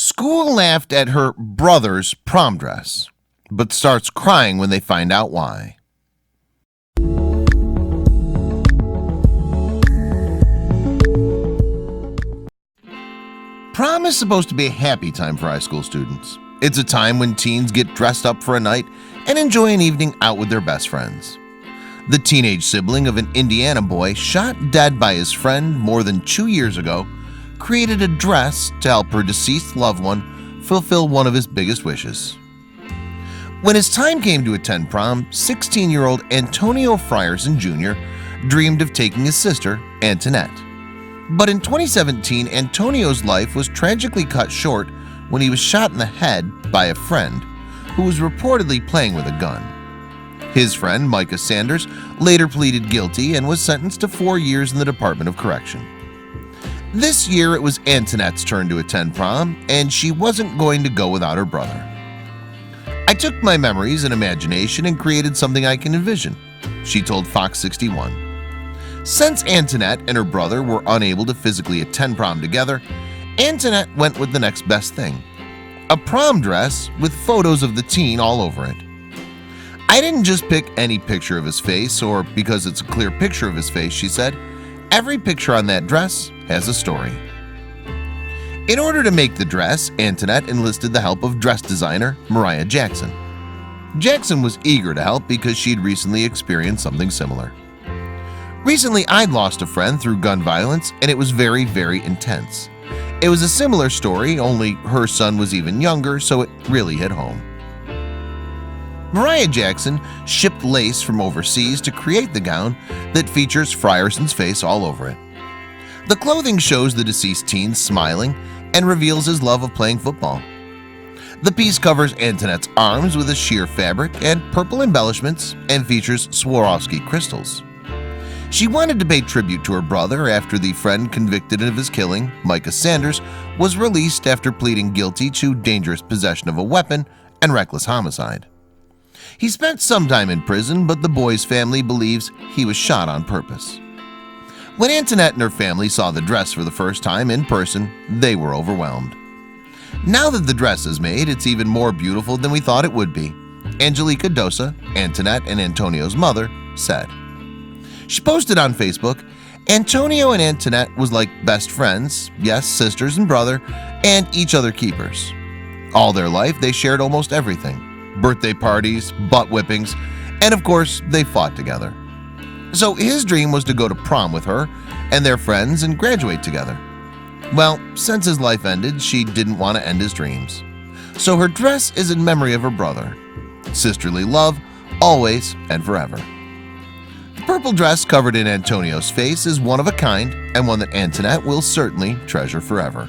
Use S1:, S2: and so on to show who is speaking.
S1: School laughed at her brother's prom dress, but starts crying when they find out why. Prom is supposed to be a happy time for high school students. It's a time when teens get dressed up for a night and enjoy an evening out with their best friends. The teenage sibling of an Indiana boy shot dead by his friend more than 2 years ago created a dress to help her deceased loved one fulfill one of his biggest wishes. When his time came to attend prom, 16-year-old Antonio Frierson Jr. dreamed of taking his sister, Antoinette. But in 2017, Antonio's life was tragically cut short when he was shot in the head by a friend who was reportedly playing with a gun. His friend, Micah Sanders, later pleaded guilty and was sentenced to 4 years in the Department of Correction. This year it was Antoinette's turn to attend prom, and she wasn't going to go without her brother. "I took my memories and imagination and created something I can envision," she told Fox 61. Since Antoinette and her brother were unable to physically attend prom together, Antoinette went with the next best thing: a prom dress with photos of the teen all over it. "I didn't just pick any picture of his face or because it's a clear picture of his face," she said. "Every picture on that dress has a story." In order to make the dress, Antoinette enlisted the help of dress designer Mariah Jackson. Jackson was eager to help because she'd recently experienced something similar. "Recently, I'd lost a friend through gun violence, and it was very, very intense. It was a similar story, only her son was even younger, so it really hit home." Mariah Jackson shipped lace from overseas to create the gown that features Frierson's face all over it. The clothing shows the deceased teen smiling and reveals his love of playing football. The piece covers Antoinette's arms with a sheer fabric and purple embellishments and features Swarovski crystals. She wanted to pay tribute to her brother after the friend convicted of his killing, Micah Sanders, was released after pleading guilty to dangerous possession of a weapon and reckless homicide. He spent some time in prison, but the boy's family believes he was shot on purpose. When Antoinette and her family saw the dress for the first time in person, they were overwhelmed. "Now that the dress is made, it's even more beautiful than we thought it would be," Angelica Dosa, Antoinette and Antonio's mother, said. She posted on Facebook, "Antonio and Antoinette was like best friends, yes, sisters and brother, and each other keepers. All their life they shared almost everything: birthday parties, butt whippings, and of course they fought together. So his dream was to go to prom with her and their friends and graduate together. Well, since his life ended, she didn't want to end his dreams. So her dress is in memory of her brother. Sisterly love, always and forever." The purple dress covered in Antonio's face is one of a kind and one that Antoinette will certainly treasure forever.